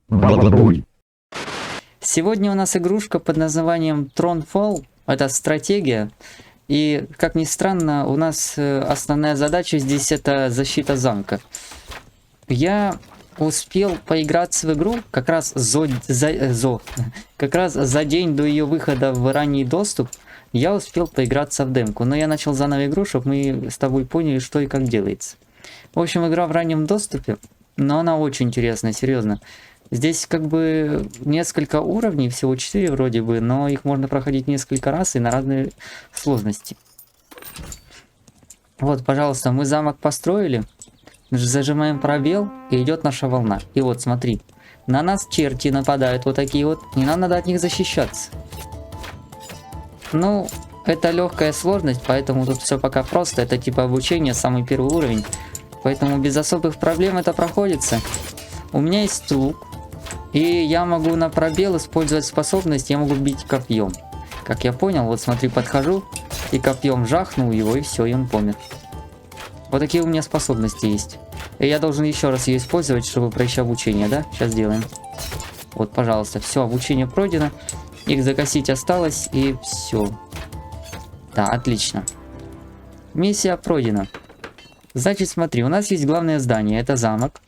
Балабой. Сегодня у нас игрушка под названием Thronefall. Это стратегия. И, как ни странно, у нас основная задача здесь это защита замка. Я успел поиграться в игру как раз за день до ее выхода в ранний доступ. Я успел поиграться в демку, но я начал заново игру, чтобы мы с тобой поняли, что и как делается. В общем, игра в раннем доступе, но она очень интересная, серьезно. Здесь как бы несколько уровней, всего 4 вроде бы, но их можно проходить несколько раз и на разные сложности. Вот, пожалуйста, мы замок построили, зажимаем пробел, и идет наша волна. И вот, смотри, на нас черти нападают вот такие вот, и нам надо от них защищаться. Ну, это легкая сложность, поэтому тут все пока просто, это типа обучение, самый первый уровень. Поэтому без особых проблем это проходится. У меня есть лук. И я могу на пробел использовать способность, я могу бить копьем. Как я понял, вот смотри, подхожу и копьем жахнул его, и все, и он помер. Вот такие у меня способности есть. И я должен еще раз ее использовать, чтобы пройти обучение, да? Сейчас сделаем. Вот, пожалуйста, все, обучение пройдено. Их закосить осталось, и все. Да, отлично. Миссия пройдена. Значит, смотри, у нас есть главное здание, это замок.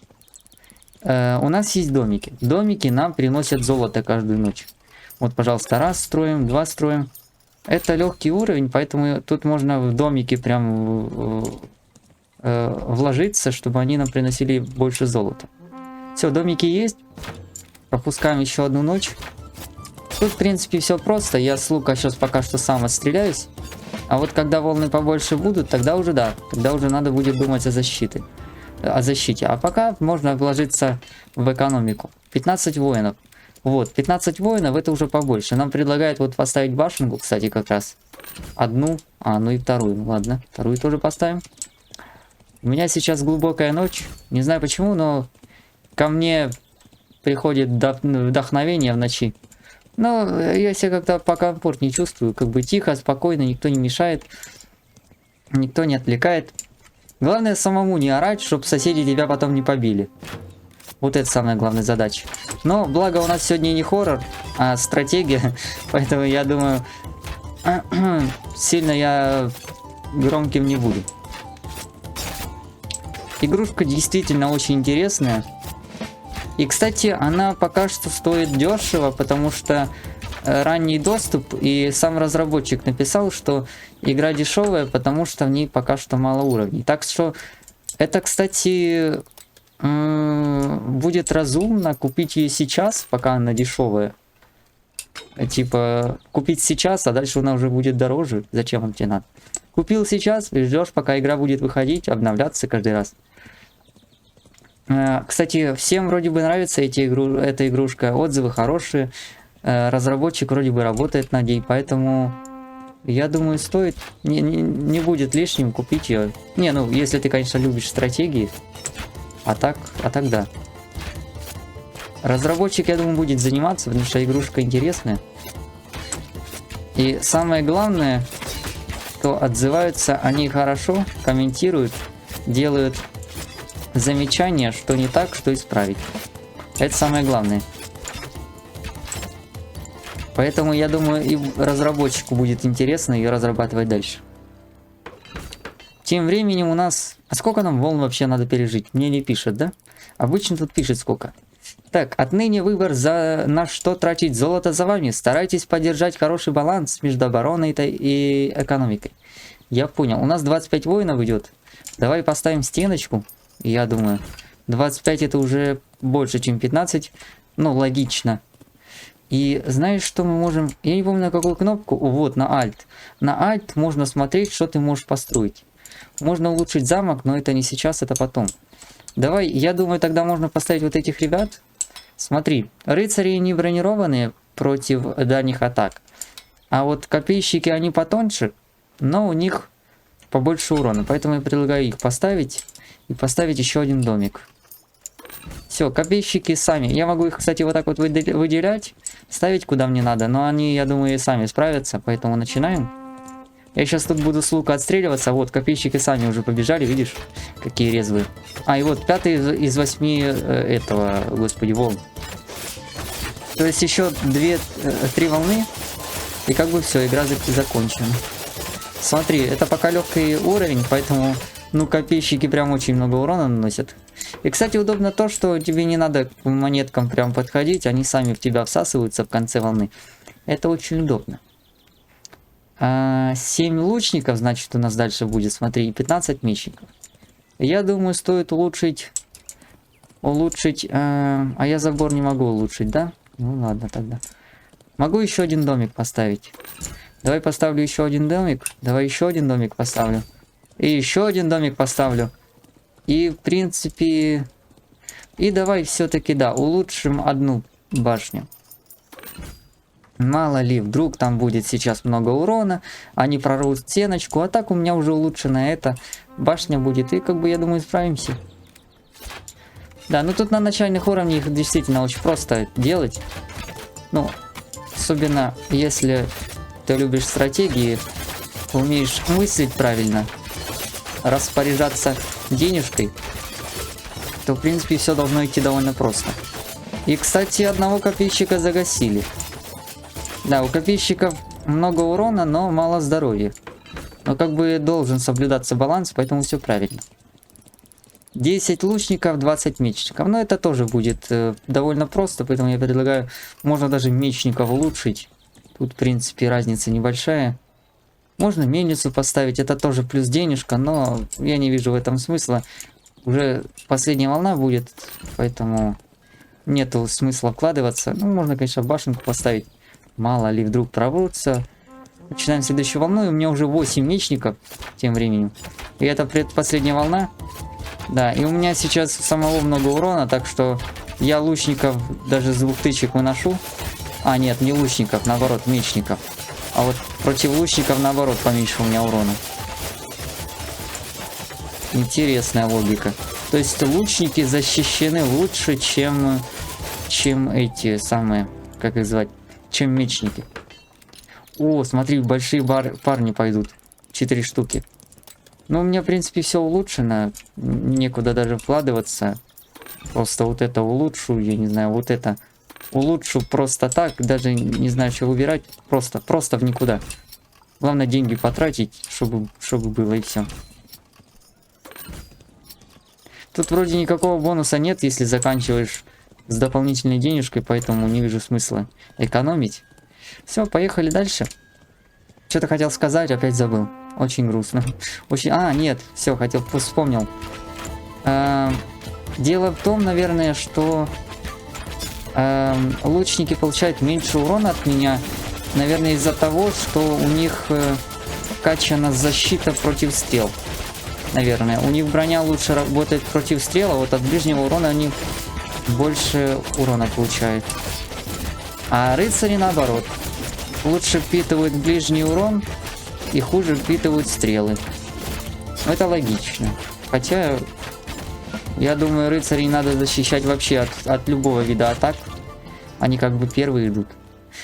У нас есть домики. Домики нам приносят золото каждую ночь. Вот, пожалуйста, раз строим, два строим. Это легкий уровень, поэтому тут можно в домики прям вложиться, чтобы они нам приносили больше золота. Все, домики есть. Пропускаем еще одну ночь. Тут, в принципе, все просто. Я с лука сейчас пока что сам отстреляюсь. А вот когда волны побольше будут, тогда уже да. Тогда уже надо будет думать о защите. А пока можно вложиться в экономику. 15 воинов. Вот, 15 воинов, это уже побольше. Нам предлагают вот поставить башенку, кстати, как раз. Одну, ну и вторую. Ну ладно, вторую тоже поставим. У меня сейчас глубокая ночь. Не знаю почему, но ко мне приходит вдохновение в ночи. Но я себя как-то покомфортнее чувствую. Как бы тихо, спокойно, никто не мешает. Никто не отвлекает. Главное самому не орать, чтобы соседи тебя потом не побили. Вот это самая главная задача. Но благо у нас сегодня не хоррор, а стратегия. Поэтому я думаю, сильно я громким не буду. Игрушка действительно очень интересная. И, кстати, она пока что стоит дешево, потому что ранний доступ, и сам разработчик написал, что игра дешевая, потому что в ней пока что мало уровней. Так что это, кстати, будет разумно купить ее сейчас, пока она дешевая. Типа, купить сейчас, а дальше она уже будет дороже. Зачем вам тебе надо? Купил сейчас и ждешь, пока игра будет выходить, обновляться каждый раз. Кстати, всем вроде бы нравится эта игрушка, отзывы хорошие. Разработчик вроде бы работает над ней, поэтому я думаю, стоит, не будет лишним купить ее. Не, ну, если ты, конечно, любишь стратегии, а так да. Разработчик, я думаю, будет заниматься, потому что игрушка интересная. И самое главное, что отзываются они хорошо, комментируют, делают замечания, что не так, что исправить. Это самое главное. Поэтому, я думаю, и разработчику будет интересно ее разрабатывать дальше. Тем временем у нас... А сколько нам волн вообще надо пережить? Мне не пишет, да? Обычно тут пишет сколько. Так, отныне выбор на что тратить золото за вами. Старайтесь поддержать хороший баланс между обороной и экономикой. Я понял. У нас 25 воинов идет. Давай поставим стеночку. Я думаю, 25 это уже больше, чем 15. Ну, логично. И знаешь, что мы можем... Я не помню, на какую кнопку. Вот, на Alt. На Alt можно смотреть, что ты можешь построить. Можно улучшить замок, но это не сейчас, это потом. Давай, я думаю, тогда можно поставить вот этих ребят. Смотри, рыцари не бронированные против дальних атак. А вот копейщики, они потоньше, но у них побольше урона. Поэтому я предлагаю их поставить. И поставить еще один домик. Все, копейщики сами. Я могу их, кстати, вот так вот выделять. Ставить куда мне надо. Но они, я думаю, и сами справятся. Поэтому начинаем. Я сейчас тут буду с лука отстреливаться. Вот, копейщики сами уже побежали. Видишь, какие резвые. И вот 5 из 8 этого, господи, волн. То есть еще 3 волны, и как бы все, игра закончена. Смотри, это пока легкий уровень, поэтому, ну, копейщики прям очень много урона наносят. И, кстати, удобно то, что тебе не надо к монеткам прям подходить, они сами в тебя всасываются в конце волны. Это очень удобно. 7 лучников, значит, у нас дальше будет, смотри, и 15 мечников. Я думаю, стоит улучшить... а я забор не могу улучшить, да? Ну ладно тогда. Могу еще один домик поставить. Давай поставлю еще один домик. Давай еще один домик поставлю. И еще один домик поставлю. И, в принципе... И давай все-таки, да, улучшим одну башню. Мало ли, вдруг там будет сейчас много урона, они прорвут стеночку, а так у меня уже улучшена эта башня будет, и как бы, я думаю, справимся. Да, ну тут на начальных уровнях их действительно очень просто делать. Ну, особенно если ты любишь стратегии, умеешь мыслить правильно, распоряжаться денежкой, то, в принципе, все должно идти довольно просто. И, кстати, одного копейщика загасили. Да, у копейщиков много урона, но мало здоровья. Но как бы должен соблюдаться баланс, поэтому все правильно. 10 лучников, 20 мечников. Но это тоже будет довольно просто, поэтому я предлагаю, можно даже мечников улучшить. Тут, в принципе, разница небольшая. Можно мельницу поставить, это тоже плюс денежка, но я не вижу в этом смысла. Уже последняя волна будет, поэтому нету смысла вкладываться. Ну, можно, конечно, башенку поставить. Мало ли вдруг прорвутся. Начинаем следующую волну, и у меня уже 8 мечников тем временем. И это предпоследняя волна. Да, и у меня сейчас самого много урона, так что я лучников даже с 2 тычек выношу. А, нет, не лучников, наоборот, мечников. А вот против лучников, наоборот, поменьше у меня урона. Интересная логика. То есть лучники защищены лучше, чем эти самые, как их звать, чем мечники. О, смотри, большие парни пойдут. 4 штуки. Ну, у меня, в принципе, все улучшено. Некуда даже вкладываться. Просто вот это улучшу, я не знаю, вот это улучшу просто так. Даже не знаю, что выбирать. Просто в никуда. Главное, деньги потратить, чтобы было, и все. Тут вроде никакого бонуса нет, если заканчиваешь с дополнительной денежкой, поэтому не вижу смысла экономить. Все, поехали дальше. Что-то хотел сказать, опять забыл. Очень грустно. Очень... А, нет, все, вспомнил. Дело в том, наверное, что лучники получают меньше урона от меня. Наверное, из-за того, что у них качана защита против стрел. Наверное. У них броня лучше работает против стрел, а вот от ближнего урона они больше урона получают. А рыцари наоборот. Лучше впитывают ближний урон и хуже впитывают стрелы. Это логично. Хотя, я думаю, рыцарей надо защищать вообще от любого вида атак. Они как бы первые идут.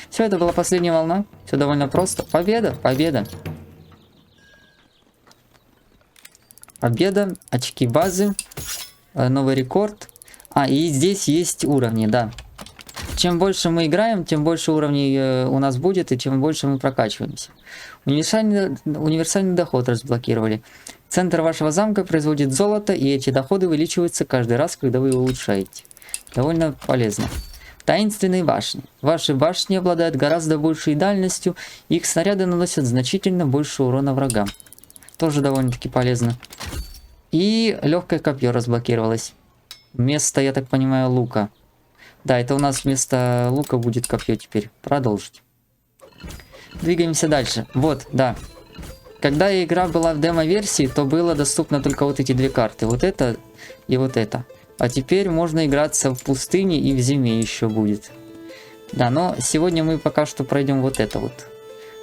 Все, это была последняя волна. Все довольно просто. Победа, победа. Победа, очки базы, новый рекорд. А, и здесь есть уровни, да. Чем больше мы играем, тем больше уровней у нас будет, и тем больше мы прокачиваемся. Универсальный доход разблокировали. Центр вашего замка производит золото, и эти доходы увеличиваются каждый раз, когда вы его улучшаете. Довольно полезно. Таинственные башни. Ваши башни обладают гораздо большей дальностью, и их снаряды наносят значительно больше урона врагам. Тоже довольно-таки полезно. И легкое копье разблокировалось. Вместо, я так понимаю, лука. Да, это у нас вместо лука будет копье теперь. Продолжить. Двигаемся дальше. Вот, да. Когда игра была в демо-версии, то было доступно только вот эти 2 карты. Вот это и вот это. А теперь можно играться в пустыне и в зиме еще будет. Да, но сегодня мы пока что пройдем вот это вот.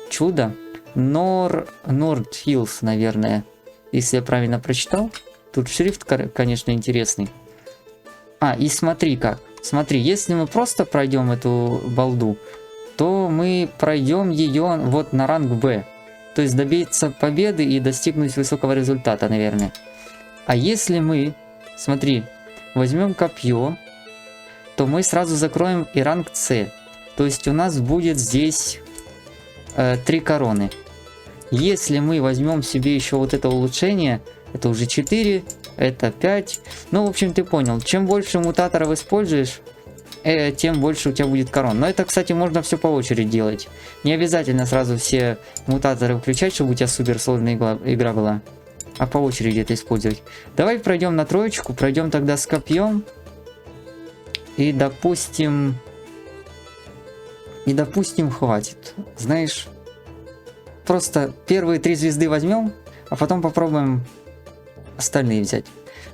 Чудо. Нордхиллз, наверное. Если я правильно прочитал. Тут шрифт, конечно, интересный. А, и смотри как. Смотри, если мы просто пройдем эту балду, то мы пройдем ее вот на ранг Б. То есть добиться победы и достигнуть высокого результата, наверное. А если мы, смотри, возьмем копье, то мы сразу закроем и ранг С. То есть у нас будет здесь 3 короны. Если мы возьмем себе еще вот это улучшение, это уже 4, это 5. Ну, в общем, ты понял. Чем больше мутаторов используешь, тем больше у тебя будет корон. Но это, кстати, можно все по очереди делать. Не обязательно сразу все мутаторы включать, чтобы у тебя суперсложная игра была. А по очереди это использовать. Давай пройдем на троечку, пройдем тогда с копьем. И допустим, хватит. Знаешь, просто первые 3 звезды возьмем, а потом попробуем остальные взять.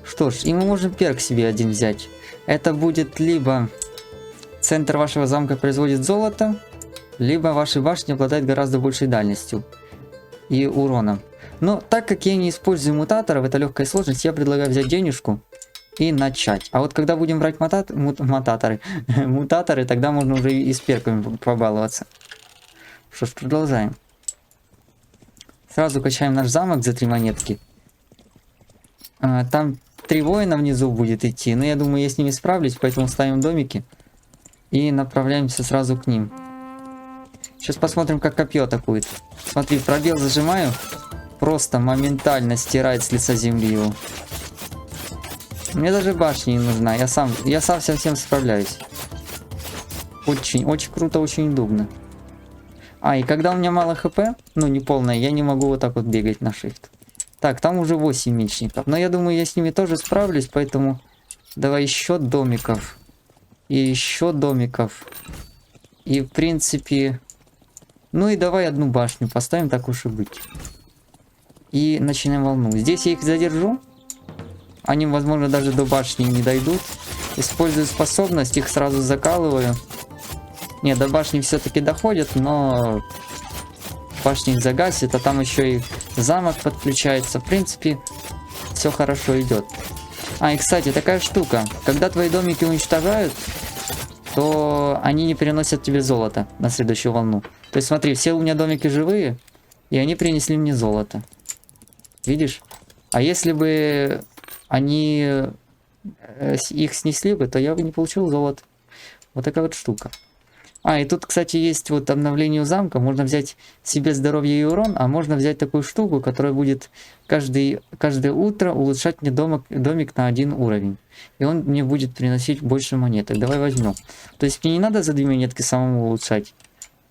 Что ж, и мы можем перк себе один взять. Это будет либо центр вашего замка производит золото, либо ваши башни обладают гораздо большей дальностью и уроном. Но так как я не использую мутаторов, это легкая сложность, я предлагаю взять денежку и начать. А вот когда будем брать мутаторы, тогда можно уже и с перками побаловаться. Что ж, продолжаем. Сразу качаем наш замок за 3 монетки. Там 3 воина внизу будет идти, но я думаю, я с ними справлюсь, поэтому ставим домики и направляемся сразу к ним. Сейчас посмотрим, как копье атакует. Смотри, пробел зажимаю, просто моментально стирает с лица земли его. Мне даже башня не нужна, я сам совсем справляюсь. Очень круто, очень удобно. И когда у меня мало хп, ну не полное, я не могу вот так вот бегать на shift. Так, там уже 8 мечников, но я думаю, я с ними тоже справлюсь, поэтому давай еще домиков. И еще домиков. И в принципе... Ну и давай одну башню поставим, так уж и быть. И начинаем волну. Здесь я их задержу. Они, возможно, даже до башни не дойдут. Использую способность, их сразу закалываю. Нет, до башни все-таки доходят, но башня их загасит, а там еще и замок подключается. В принципе, все хорошо идет. И, кстати, такая штука. Когда твои домики уничтожают, то они не переносят тебе золото на следующую волну. То есть смотри, все у меня домики живые, и они принесли мне золото. Видишь? А если бы они их снесли бы, то я бы не получил золото. Вот такая вот штука. И тут, кстати, есть вот обновление у замка. Можно взять себе здоровье и урон, а можно взять такую штуку, которая будет каждое утро улучшать мне домик на 1 уровень. И он мне будет приносить больше монеток. Давай возьмем. То есть мне не надо за 2 монетки самому улучшать.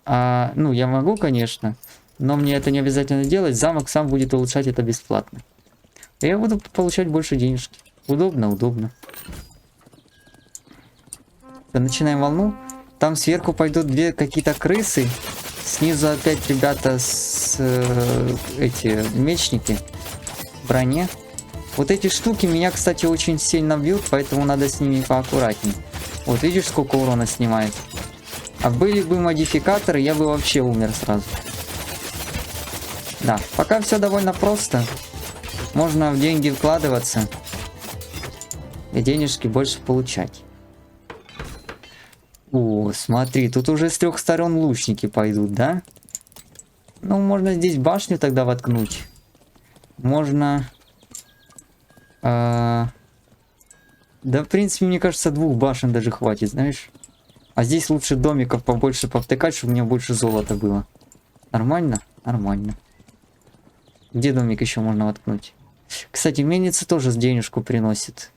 Ну, я могу, конечно, но мне это не обязательно делать. Замок сам будет улучшать это бесплатно. И я буду получать больше денежки. Удобно, удобно. Начинаем волну. Там сверху пойдут 2 какие-то крысы. Снизу опять ребята эти мечники в броне. Вот эти штуки меня, кстати, очень сильно бьют, поэтому надо с ними поаккуратней. Вот видишь, сколько урона снимает. А были бы модификаторы, я бы вообще умер сразу. Да, пока все довольно просто. Можно в деньги вкладываться и денежки больше получать. Смотри, тут уже с 3 сторон лучники пойдут, да? Ну, можно здесь башню тогда воткнуть. Можно... Да, в принципе, мне кажется, 2 башен даже хватит, знаешь? А здесь лучше домиков побольше повтыкать, чтобы у меня больше золота было. Нормально? Нормально. Где домик еще можно воткнуть? Кстати, мельница тоже денежку приносит.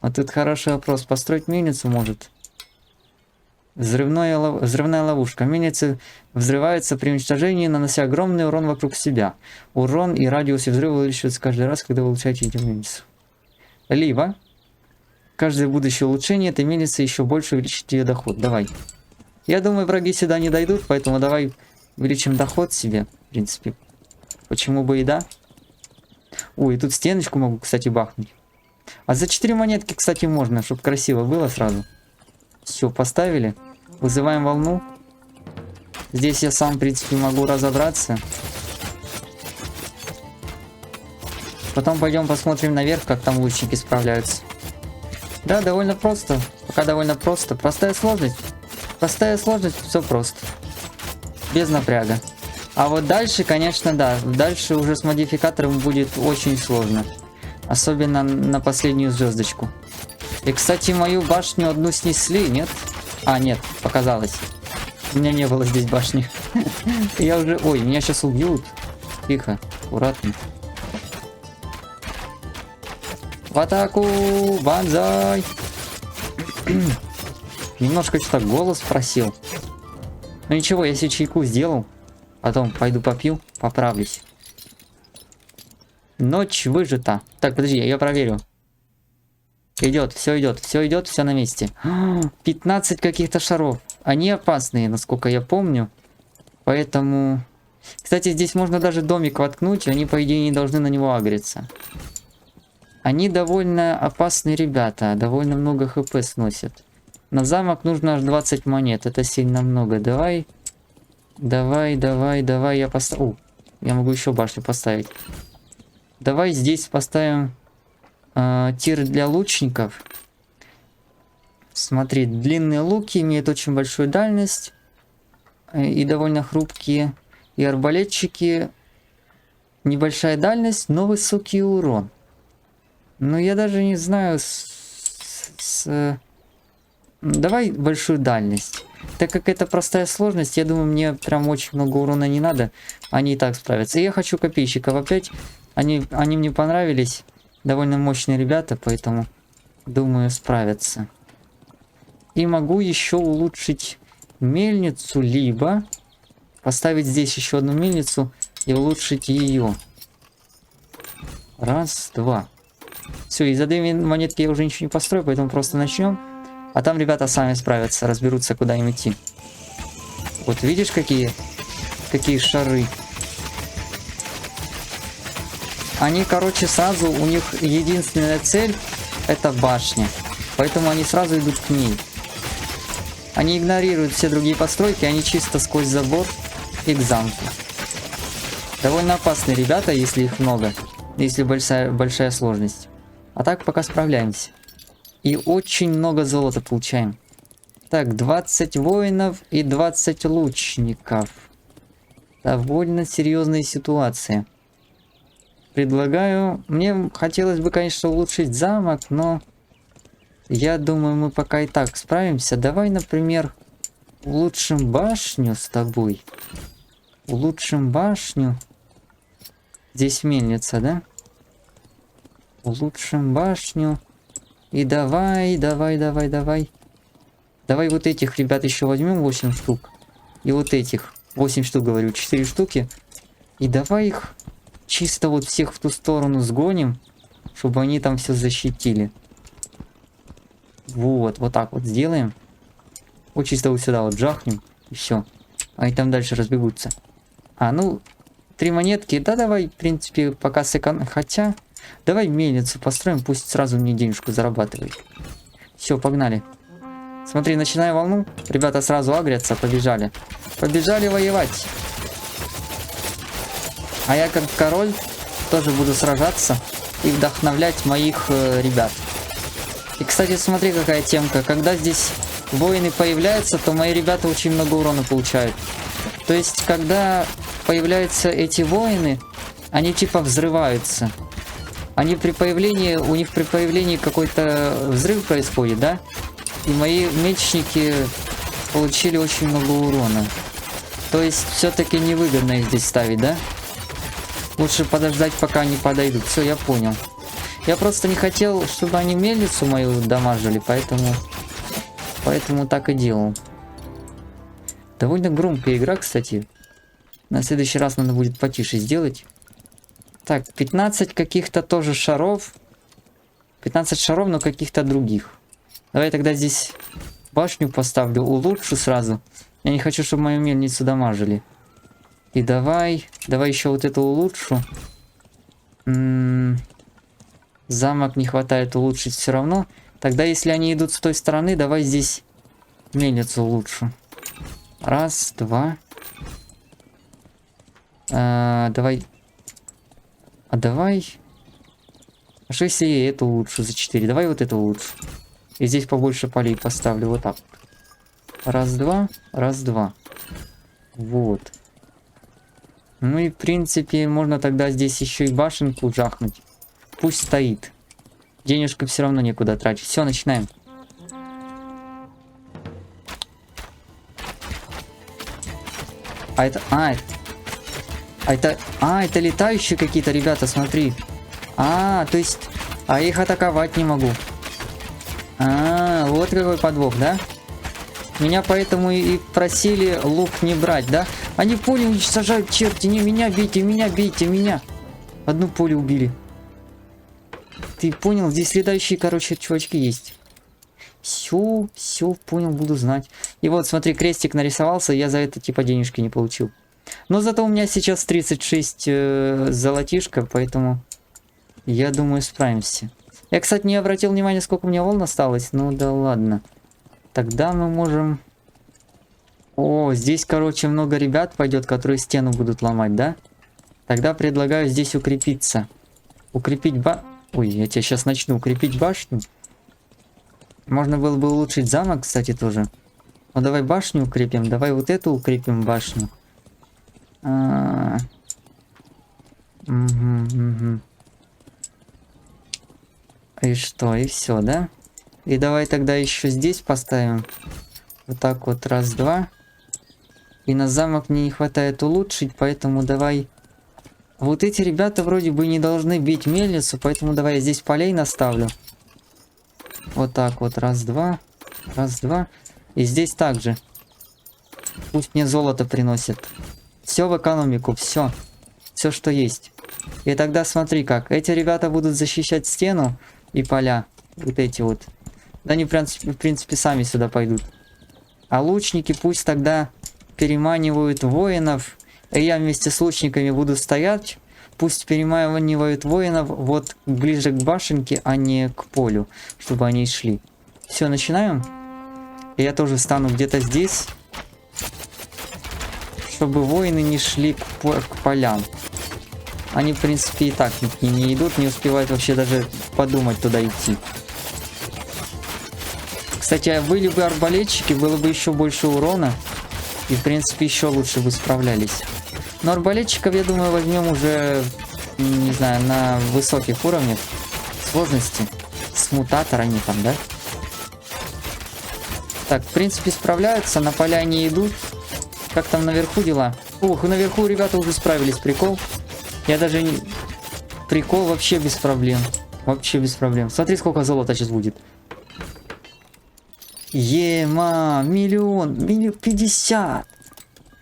Вот тут хороший вопрос. Построить мельницу может... Взрывная ловушка. Мельница взрывается при уничтожении, нанося огромный урон вокруг себя. Урон и радиус взрыва увеличиваются каждый раз, когда вы улучшаете эту мельницу. Либо каждое будущее улучшение этой мельницы еще больше увеличит ее доход. Давай. Я думаю, враги сюда не дойдут, поэтому давай увеличим доход себе, в принципе. Почему бы и да? Ой, тут стеночку могу, кстати, бахнуть. А за 4 монетки, кстати, можно, чтобы красиво было сразу. Все, поставили. Вызываем волну. Здесь я сам, в принципе, могу разобраться. Потом пойдем посмотрим наверх, как там лучники справляются. Да, довольно просто. Пока довольно просто. Простая сложность. Простая сложность, все просто. Без напряга. А вот дальше, конечно, да. Дальше уже с модификатором будет очень сложно. Особенно на последнюю звездочку. И, кстати, мою башню одну снесли, нет? А, нет, показалось. У меня не было здесь башни. Я уже... Ой, меня сейчас убьют. Тихо, аккуратно. В атаку! Банзай! Немножко что-то голос просил. Ну ничего, я себе чайку сделал. Потом пойду попью, поправлюсь. Ночь выжата. Так, подожди, я ее проверю. Идет, все на месте. 15 каких-то шаров. Они опасные, насколько я помню. Поэтому... Кстати, здесь можно даже домик воткнуть, и они, по идее, не должны на него агриться. Они довольно опасные ребята, довольно много хп сносят. На замок нужно аж 20 монет, это сильно много. Давай, я поставлю... Я могу еще башню поставить. Давай здесь поставим тир для лучников. Смотри, длинные луки имеют очень большую дальность и довольно хрупкие. И арбалетчики небольшая дальность, но высокий урон. Но я даже не знаю... Давай большую дальность. Так как это простая сложность, я думаю, мне прям очень много урона не надо. Они и так справятся. И я хочу копейщиков опять. Они мне понравились. Довольно мощные ребята, поэтому думаю справятся. И могу еще улучшить мельницу, либо поставить здесь еще одну мельницу и улучшить ее. Раз, два. Все, и за 2 монетки я уже ничего не построю, поэтому просто начнем. А там ребята сами справятся, разберутся, куда им идти. Вот видишь, какие шары. Они, короче, сразу, у них единственная цель это башня. Поэтому они сразу идут к ней. Они игнорируют все другие постройки, они чисто сквозь забор и к замку. Довольно опасные ребята, если их много. Если большая сложность. А так пока справляемся. И очень много золота получаем. Так, 20 воинов и 20 лучников. Довольно серьезная ситуация. Предлагаю... Мне хотелось бы, конечно, улучшить замок, но... Я думаю, мы пока и так справимся. Давай, например, улучшим башню с тобой. Улучшим башню. Здесь мельница, да? Улучшим башню. И давай. Давай вот этих ребят еще возьмем 8 штук. И вот этих. 8 штук, говорю, 4 штуки. И давай их чисто вот всех в ту сторону сгоним, чтобы они там все защитили. Вот так вот сделаем. Вот чисто вот сюда вот жахнем. И все. Они там дальше разбегутся. Ну, 3 монетки. Да, давай, в принципе, пока хотя... Давай мельницу построим, пусть сразу мне денежку зарабатывает. Все, погнали. Смотри, начинаю волну. Ребята сразу агрятся, побежали. Побежали воевать. А я как король тоже буду сражаться и вдохновлять моих ребят. И, кстати, смотри, какая темка. Когда здесь воины появляются, то мои ребята очень много урона получают. То есть, когда появляются эти воины, они типа взрываются. Они при появлении, у них при появлении какой-то взрыв происходит, да? И мои мечники получили очень много урона. То есть, все-таки невыгодно их здесь ставить, да? Лучше подождать, пока они подойдут. Все, я понял. Я просто не хотел, чтобы они мельницу мою дамажили, поэтому так и делал. Довольно громкая игра, кстати. На следующий раз надо будет потише сделать. Так, 15 каких-то тоже шаров. 15 шаров, но каких-то других. Давай тогда здесь башню поставлю, улучшу сразу. Я не хочу, чтобы мою мельницу дамажили. И давай еще вот эту улучшу. Замок не хватает улучшить все равно. Тогда, если они идут с той стороны, давай здесь мельницу улучшу. Раз, два. Давай. А что если я эту улучшу за 4? Давай вот эту улучшу. И здесь побольше полей поставлю. Вот так. Раз, два. Раз, два. Вот. Ну и в принципе можно тогда здесь еще и башенку жахнуть. Пусть стоит. Денежку все равно некуда тратить. Все, начинаем. А это... это летающие какие-то, ребята, смотри. То есть... А их атаковать не могу. Вот какой подвох, да? Меня поэтому и просили лук не брать, да? Они пули уничтожают, черти. Не, меня бейте, меня. Одну пулю убили. Ты понял? Здесь летающие, короче, чувачки есть. Все, понял, буду знать. И вот, смотри, крестик нарисовался, я за это типа денежки не получил. Но зато у меня сейчас 36 золотишко, поэтому я думаю справимся. Я, кстати, не обратил внимания, сколько у меня волн осталось. Ну да ладно. Тогда мы можем... О, здесь, короче, много ребят пойдет, которые стену будут ломать, да? Тогда предлагаю здесь укрепиться. Укрепить Ой, я тебя сейчас начну укрепить башню. Можно было бы улучшить замок, кстати, тоже. Ну, давай башню укрепим. Давай вот эту укрепим башню. И что? И все, да? И давай тогда еще здесь поставим. Вот так вот. Раз, два. И на замок мне не хватает улучшить, поэтому давай... Вот эти ребята вроде бы не должны бить мельницу, поэтому давай я здесь полей наставлю. Вот так вот. Раз, два. Раз, два. И здесь также. Пусть мне золото приносит. Все в экономику, все. Все, что есть. И тогда смотри как. Эти ребята будут защищать стену и поля. Вот эти вот. Да они, в принципе, сами сюда пойдут. А лучники пусть тогда переманивают воинов. И я вместе с лучниками буду стоять. Пусть переманивают воинов вот ближе к башенке, а не к полю. Чтобы они шли. Все, начинаем. И я тоже стану где-то здесь. Чтобы воины не шли к полям. Они, в принципе, и так не идут, не успевают вообще даже подумать туда идти. Кстати, были бы арбалетчики, было бы еще больше урона. И, в принципе, еще лучше бы справлялись. Но арбалетчиков, я думаю, возьмем уже, не знаю, на высоких уровнях сложности. С мутаторами там, да? Так, в принципе, справляются, на поля не идут. Как там наверху дела? Ух, наверху ребята уже справились, прикол. Я даже не... Прикол вообще без проблем. Вообще без проблем. Смотри, сколько золота сейчас будет. Миллион. 50.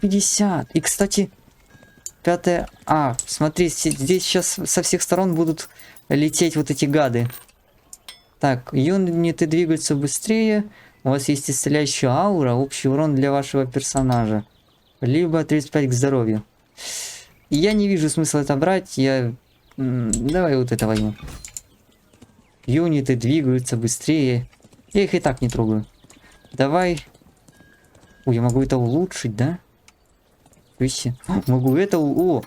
50. И, кстати, 5. Смотри, здесь сейчас со всех сторон будут лететь вот эти гады. Так, юниты двигаются быстрее. У вас есть исцеляющая аура, общий урон для вашего персонажа. Либо 35 к здоровью. Я не вижу смысла это брать. Давай вот это возьму. Юниты двигаются быстрее. Я их и так не трогаю. Давай. Ой, я могу это улучшить, да? Могу это... О!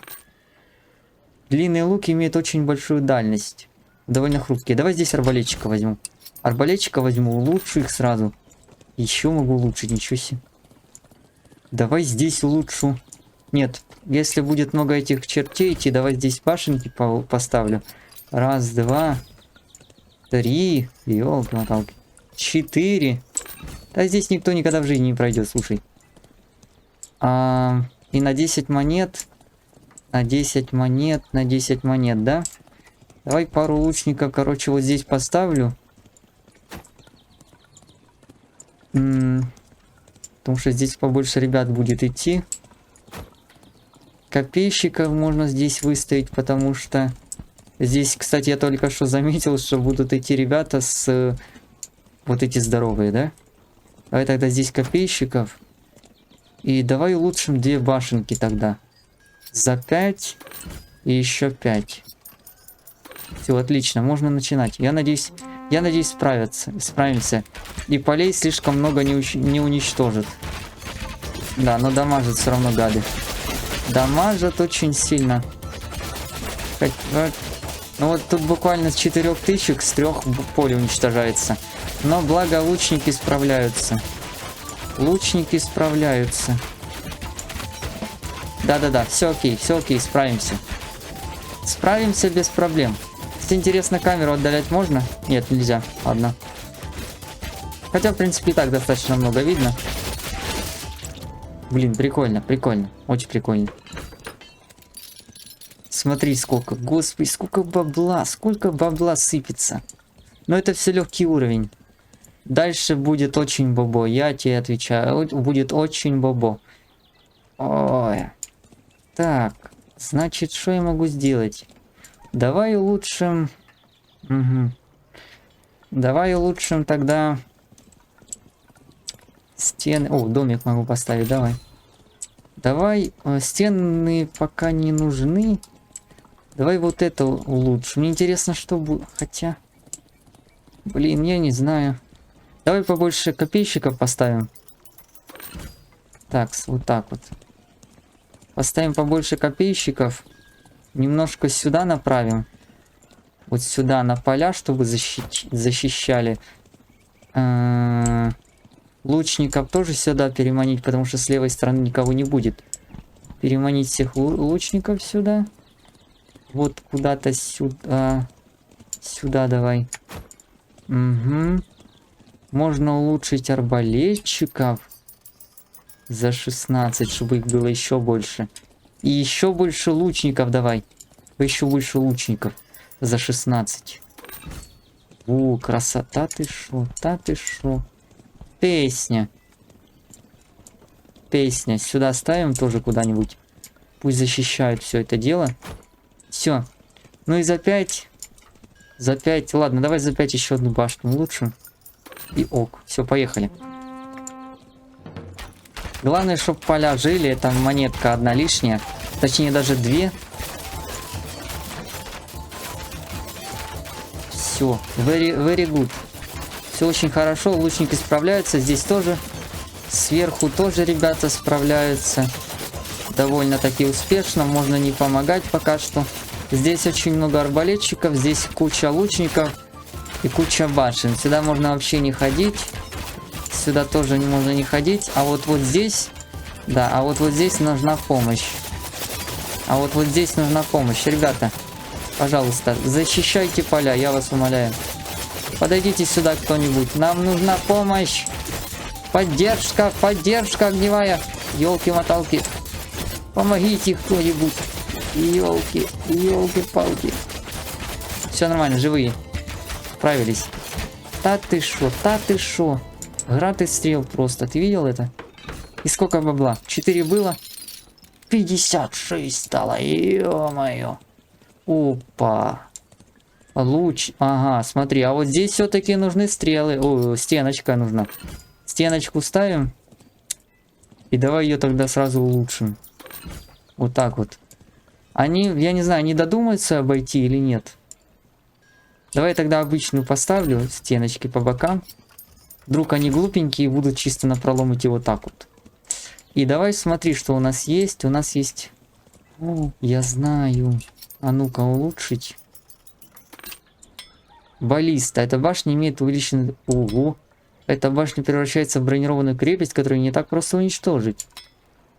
Длинный лук имеет очень большую дальность. Довольно хрупкие. Давай здесь арбалетчика возьму. Арбалетчика возьму, улучшу их сразу. Еще могу улучшить, ничего себе. Давай здесь улучшу. Нет, если будет много этих чертей идти, давай здесь башенки поставлю. Раз, два, три. Ёлки-моталки. 4. Да здесь никто никогда в жизни не пройдет, слушай. И на 10 монет. На 10 монет, на 10 монет, да? Давай пару лучников, короче, вот здесь поставлю. Потому что здесь побольше ребят будет идти. Копейщиков можно здесь выставить, потому что... Здесь, кстати, я только что заметил, что будут идти ребята с... Вот эти здоровые, да? Давай тогда здесь копейщиков. И давай улучшим 2 башенки тогда. За 5 и еще 5. Все, отлично, можно начинать. Я надеюсь, справимся. И полей слишком много не уничтожит. Да, но дамажат все равно гады. Дамажат очень сильно. Ну вот тут буквально с 4000 с 3 поле уничтожается. Но благо лучники справляются. Лучники справляются. Да-да-да, все окей, справимся. Справимся без проблем. Если интересно, камеру отдалять можно? Нет, нельзя. Ладно. Хотя, в принципе, и так достаточно много видно. Блин, прикольно, прикольно. Очень прикольно. Смотри, сколько. Господи, сколько бабла сыпется. Но это все легкий уровень. Дальше будет очень бобо. Я тебе отвечаю. Будет очень бобо. Ой. Так. Значит, что я могу сделать? Давай улучшим... Угу. Давай улучшим тогда... Стены... О, домик могу поставить, давай. Давай, стены пока не нужны. Давай вот это улучшим. Мне интересно, что будет... Хотя... Блин, я не знаю. Давай побольше копейщиков поставим. Так, вот так вот. Поставим побольше копейщиков. Немножко сюда направим. Вот сюда на поля, чтобы защищали. Лучников тоже сюда переманить, потому что с левой стороны никого не будет. Переманить всех лучников сюда. Вот куда-то сюда. Сюда давай. Угу. Можно улучшить арбалетчиков. За 16, чтобы их было еще больше. И еще больше лучников давай. Еще больше лучников. За 16. О, красота, ты шо, ты шо. Песня. Песня. Сюда ставим тоже куда-нибудь. Пусть защищают все это дело. Все. Ну и за 5. За 5. Ладно, давай за 5 еще одну башню улучшим. И ок. Все, поехали. Главное, чтобы поля жили. Это монетка одна лишняя. Точнее, даже 2. Все. Very good. Все очень хорошо. Лучники справляются. Здесь тоже. Сверху тоже ребята справляются. Довольно-таки успешно. Можно не помогать пока что. Здесь очень много арбалетчиков. Здесь куча лучников. И куча башен. Сюда можно вообще не ходить. Сюда тоже можно не ходить. А вот здесь... Да, а вот здесь нужна помощь. А вот здесь нужна помощь. Ребята, пожалуйста, защищайте поля, я вас умоляю. Подойдите сюда кто-нибудь. Нам нужна помощь. Поддержка, поддержка огневая. Ёлки-моталки. Помогите кто-нибудь. Ёлки, ёлки-палки. Все нормально, живые. Справились. Та ты шо, та ты шо. Град из стрел просто. Ты видел это? И сколько бабла? 4 было? 56 стало. Ё-моё. Опа. Луч. Ага, смотри. А вот здесь все-таки нужны стрелы. О, стеночка нужна. Стеночку ставим. И давай ее тогда сразу улучшим. Вот так вот. Они, я не знаю, не додумаются обойти или нет. Давай тогда обычную поставлю. Стеночки по бокам. Вдруг они глупенькие и будут чисто напролом идти вот так вот. И давай смотри, что у нас есть. У нас есть... О, я знаю. А ну-ка улучшить. Баллиста. Эта башня имеет увеличенный... Ого. Эта башня превращается в бронированную крепость, которую не так просто уничтожить.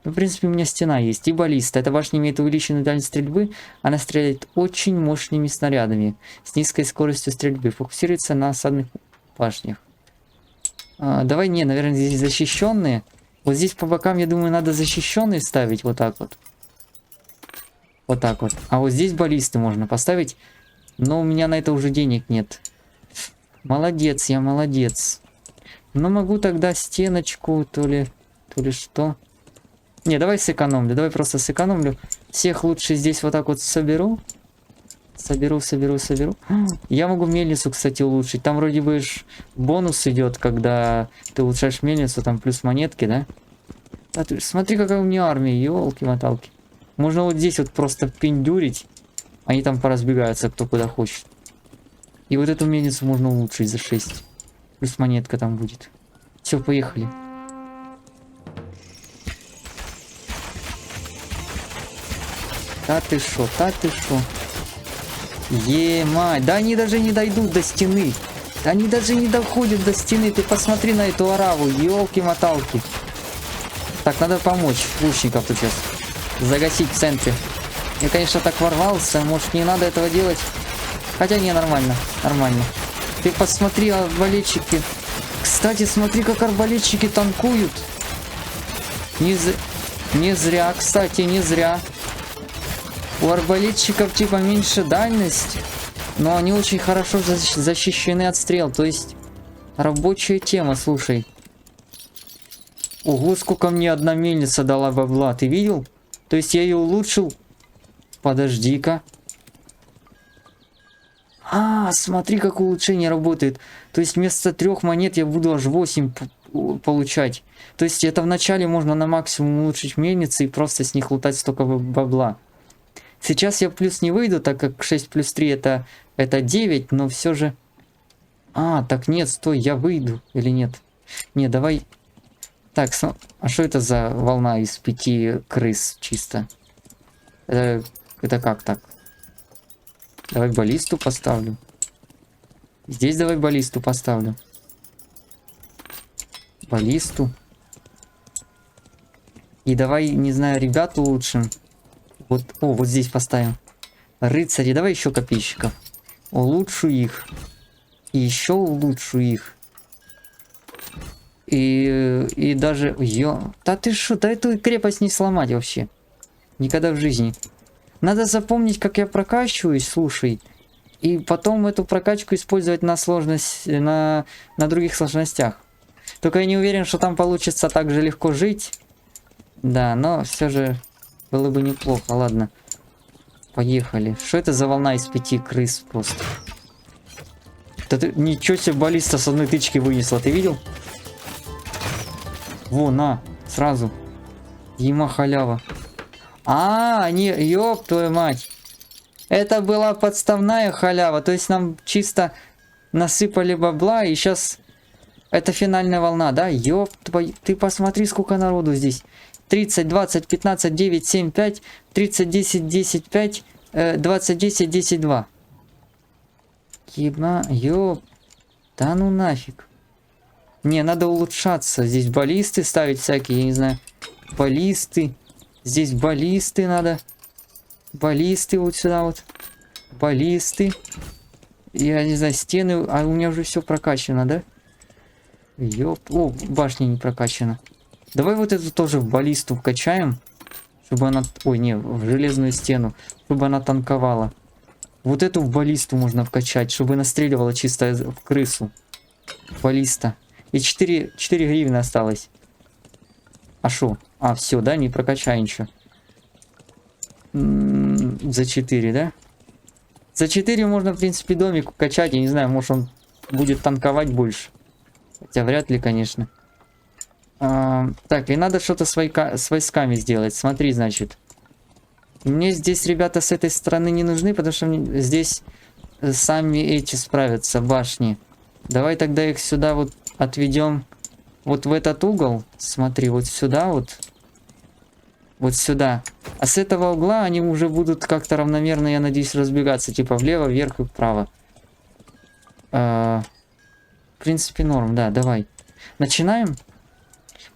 Ну, в принципе, у меня стена есть. И баллиста. Эта башня имеет увеличенную дальность стрельбы. Она стреляет очень мощными снарядами. С низкой скоростью стрельбы. Фокусируется на осадных башнях. Давай, не, наверное, здесь защищенные. Вот здесь по бокам, я думаю, надо защищенные ставить. Вот так вот. Вот так вот. А вот здесь баллисты можно поставить. Но у меня на это уже денег нет. Молодец, я молодец. Но могу тогда стеночку, то ли что. Не, давай сэкономлю. Давай просто сэкономлю. Всех лучше здесь вот так вот соберу. Соберу. Я могу мельницу, кстати, улучшить. Там вроде бы бонус идет, когда ты улучшаешь мельницу, там плюс монетки, да? А ты, смотри, какая у меня армия, елки-моталки. Можно вот здесь вот просто пиндюрить. Они там поразбегаются, кто куда хочет. И вот эту мельницу можно улучшить за 6. Плюс монетка там будет. Все, поехали. Та ты шо. Е-мать, да они даже не дойдут до стены. Они даже не доходят до стены. Ты посмотри на эту ораву, елки-моталки. Так, надо помочь лучников тут сейчас загасить в центре. Я, конечно, так ворвался. Может, не надо этого делать. Хотя не, нормально. Ты посмотри, арбалетчики. Кстати, смотри, как арбалетчики танкуют. Не зря, кстати, не зря. У арбалетчиков типа меньше дальность, но они очень хорошо защищены от стрел. То есть рабочая тема, слушай. Ого, сколько мне одна мельница дала бабла, ты видел? То есть я ее улучшил. Подожди-ка. Смотри, как улучшение работает. То есть вместо 3 монет я буду аж 8 получать. То есть это вначале можно на максимум улучшить мельницы и просто с них лутать столько бабла. Сейчас я плюс не выйду, так как 6 плюс 3 это 9, но все же... так нет, стой, я выйду или нет? Не, давай... Так, а что это за волна из 5 крыс чисто? Это как так? Давай баллисту поставлю. Здесь давай баллисту поставлю. Баллисту. И давай, не знаю, ребят улучшим. Вот, вот здесь поставим. Рыцари, давай еще копейщиков. Улучшу их. И еще улучшу их. И даже... Да ты шо, да эту крепость не сломать вообще. Никогда в жизни. Надо запомнить, как я прокачиваюсь, слушай. И потом эту прокачку использовать на сложность, на других сложностях. Только я не уверен, что там получится так же легко жить. Да, но все же было бы неплохо. Ладно. Поехали. Что это за волна из 5 крыс просто? Да ты, ничего себе, баллиста с одной тычки вынесла. Ты видел? Во, на, сразу. Ема халява. Не, ёб твою мать. Это была подставная халява. То есть нам чисто насыпали бабла, и сейчас... Это финальная волна, да? Ёб твою... Ты посмотри, сколько народу здесь. 30, 20, 15, 9, 7, 5, 30, 10, 10, 5, 20, 10, 10, 2. Ебна, ёб. Да ну нафиг. Не, надо улучшаться. Здесь баллисты ставить всякие, я не знаю. Баллисты. Здесь баллисты надо. Баллисты вот сюда вот. Баллисты. Я не знаю, стены. А у меня уже все прокачано, да? Ёп. О, башня не прокачана. Давай вот эту тоже в баллисту вкачаем. Чтобы она... Ой, не, в железную стену. Чтобы она танковала. Вот эту в баллисту можно вкачать. Чтобы настреливала чисто в крысу. Баллиста. И 4 гривны осталось. А шо? Все, да? Не прокачай ничего. За 4, да? За 4 можно, в принципе, домик качать. Я не знаю, может он будет танковать больше. Хотя вряд ли, конечно. Так, и надо что-то с войсками сделать. Смотри, значит. Мне здесь ребята с этой стороны не нужны, потому что здесь сами эти справятся, башни. Давай тогда их сюда вот отведем. Вот в этот угол. Смотри, вот сюда вот. Вот сюда. А с этого угла они уже будут как-то равномерно, я надеюсь, разбегаться. Типа влево, вверх и вправо. В принципе, норм, да, давай. Начинаем.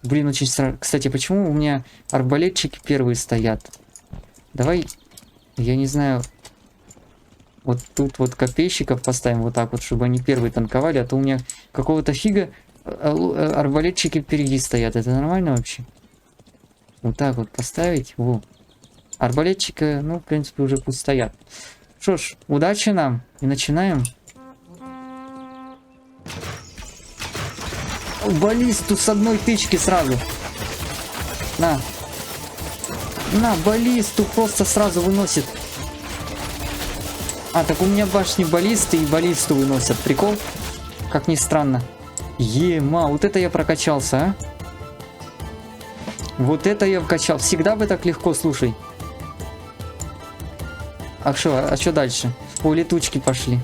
Блин, очень страшно. Кстати, почему у меня арбалетчики первые стоят? Давай, я не знаю, вот тут вот копейщиков поставим вот так вот, чтобы они первые танковали, а то у меня какого-то фига арбалетчики впереди стоят. Это нормально вообще? Вот так вот поставить. Во. Арбалетчика, ну, в принципе, уже пусть стоят. Что ж, удачи нам. И начинаем. Баллисту с одной тычки сразу. На. На, баллисту просто сразу выносит. Так у меня башни баллисты и баллисту выносят. Прикол? Как ни странно. Ема, вот это я прокачался, а? Вот это я вкачал. Всегда бы так легко, слушай. А что дальше? О, летучки пошли.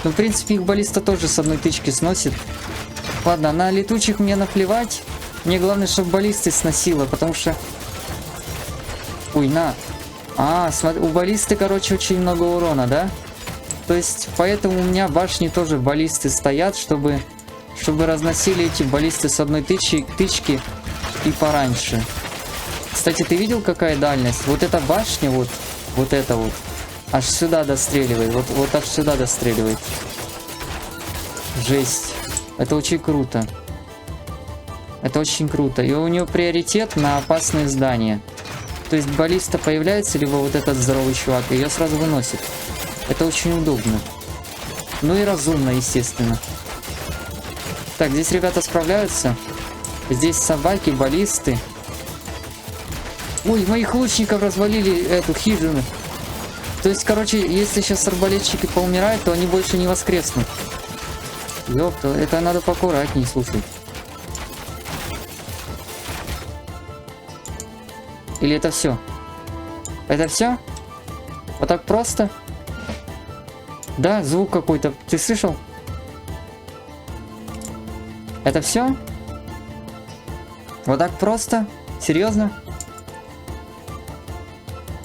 Ну, в принципе, их баллиста тоже с одной тычки сносит. Ладно, на летучих мне наплевать. Мне главное, чтобы баллисты сносило, потому что... Ой, на. Смотри, у баллисты, короче, очень много урона, да? То есть, поэтому у меня башни тоже баллисты стоят, чтобы разносили эти баллисты с одной тычки и пораньше. Кстати, ты видел, какая дальность? Вот эта башня, вот эта вот, аж сюда достреливает. Вот аж сюда достреливает. Жесть. Это очень круто. Это очень круто. И у нее приоритет на опасные здания. То есть баллиста появляется, либо вот этот здоровый чувак, и ее сразу выносит. Это очень удобно. Ну и разумно, естественно. Так, здесь ребята справляются. Здесь собаки, баллисты. Ой, моих лучников развалили эту хижину. То есть, короче, если сейчас арбалетчики поумирают, то они больше не воскреснут. Ёпта, это надо поаккуратнее, слушай. Или это все? Это все? Вот так просто? Да, звук какой-то. Ты слышал? Это все? Вот так просто? Серьезно?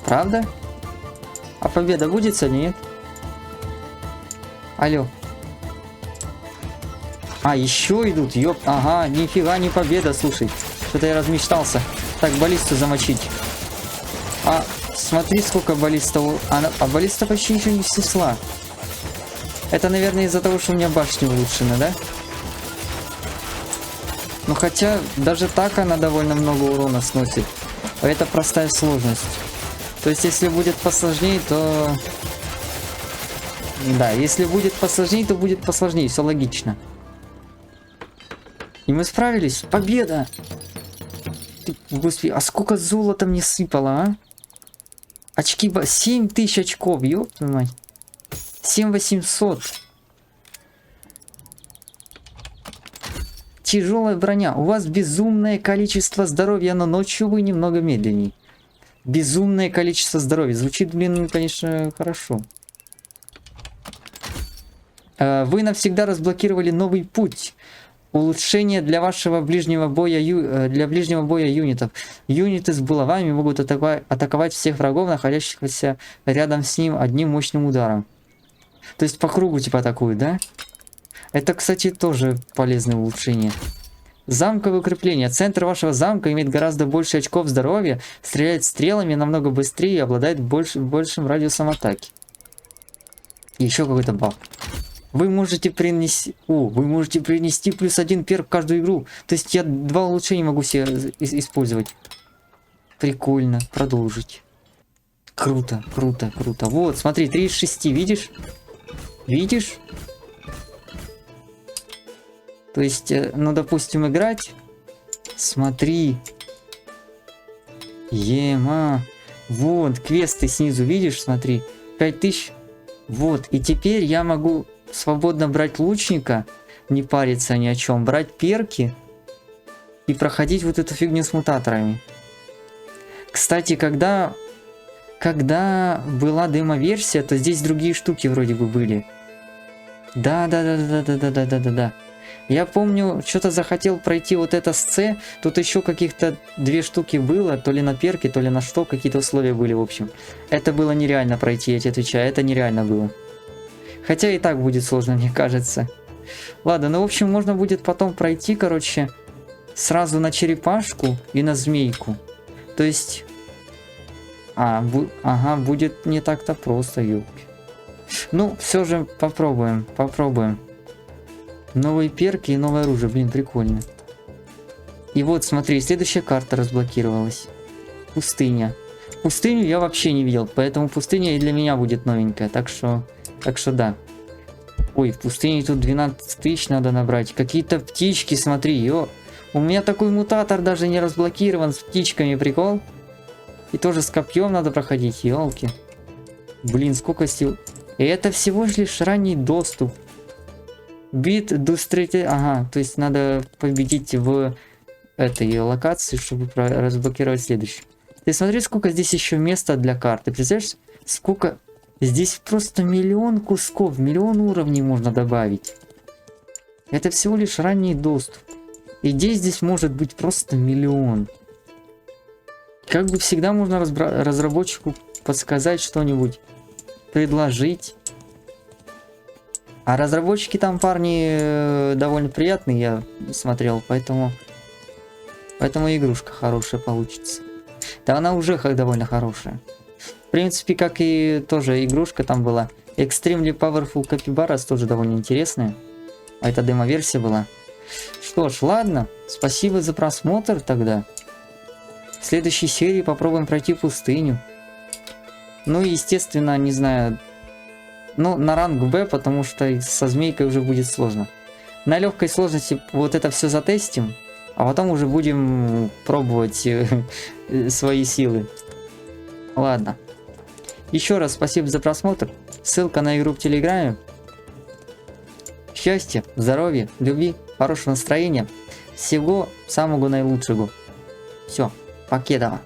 Правда? А победа будет сегодня, нет? Алло. А, еще идут, ёп. Ага, нифига не победа, слушай. Что-то я размечтался. Так, баллисту замочить. А, смотри, сколько баллиста... А баллиста почти ничего не снесла. Это, наверное, из-за того, что у меня башня улучшена, да? Ну, хотя, даже так она довольно много урона сносит. Это простая сложность. То есть, если будет посложнее, то... Да, если будет посложнее, то будет посложнее. Все логично. И мы справились. Победа! Господи, а сколько золота мне сыпало, а? Очки... 7000 очков, ёб твою мать. 7800. Тяжелая броня. У вас безумное количество здоровья, но ночью вы немного медленнее. Безумное количество здоровья. Звучит, блин, конечно, хорошо. Вы навсегда разблокировали новый путь. Улучшение для вашего ближнего боя, для ближнего боя юнитов. Юниты с булавами могут атаковать всех врагов, находящихся рядом с ним, одним мощным ударом. То есть по кругу типа атакуют, да? Это, кстати, тоже полезное улучшение. Замковое укрепление. Центр вашего замка имеет гораздо больше очков здоровья, стреляет стрелами намного быстрее и обладает большим радиусом атаки. И еще какой-то баф. Вы можете принести... вы можете принести +1 перк в каждую игру. То есть я 2 улучшения могу себе использовать. Прикольно. Продолжить. Круто, круто, круто. Вот, смотри, 3 из 6, видишь? Видишь? То есть, ну, допустим, играть. Смотри. Ема. Вот, квесты снизу, видишь? Смотри. 5000. Вот, и теперь я могу свободно брать лучника, не париться ни о чем, брать перки и проходить вот эту фигню с мутаторами. Кстати, когда была демо-версия, то здесь другие штуки вроде бы были. Да. Я помню, что-то захотел пройти вот это с С, тут еще каких-то 2 штуки было, то ли на перки, то ли на что, какие-то условия были, в общем. Это было нереально пройти, я тебе отвечаю, это нереально было. Хотя и так будет сложно, мне кажется. Ладно, ну в общем, можно будет потом пройти, короче, сразу на черепашку и на змейку. То есть... ага, будет не так-то просто, ёпки. Ну, все же попробуем. Новые перки и новое оружие, блин, прикольно. И вот, смотри, следующая карта разблокировалась. Пустыня. Пустыню я вообще не видел, поэтому пустыня и для меня будет новенькая, так что да. Ой, в пустыне тут 12 тысяч надо набрать. Какие-то птички, смотри, ё. У меня такой мутатор даже не разблокирован с птичками, прикол. И тоже с копьем надо проходить, елки. Блин, сколько сил. И это всего лишь ранний доступ. Бит дустрите. Ага, то есть надо победить в этой локации, чтобы разблокировать следующую. Ты смотри, сколько здесь еще места для карты. Представляешь, сколько... Здесь просто миллион кусков, миллион уровней можно добавить. Это всего лишь ранний доступ. Идей здесь может быть просто миллион. Как бы всегда можно разработчику подсказать что-нибудь, предложить. А разработчики там, парни, довольно приятные, я смотрел, поэтому игрушка хорошая получится. Да она уже довольно хорошая. В принципе, как и тоже игрушка там была. Extremely Powerful Capybaras тоже довольно интересная. А это демо-версия была. Что ж, ладно. Спасибо за просмотр тогда. В следующей серии попробуем пройти пустыню. Ну и, естественно, не знаю... Ну, на ранг Б, потому что со змейкой уже будет сложно. На легкой сложности вот это все затестим, а потом уже будем пробовать свои силы. Ладно. Еще раз спасибо за просмотр. Ссылка на игру в Телеграме. Счастья, здоровья, любви, хорошего настроения. Всего самого наилучшего. Все, покедова.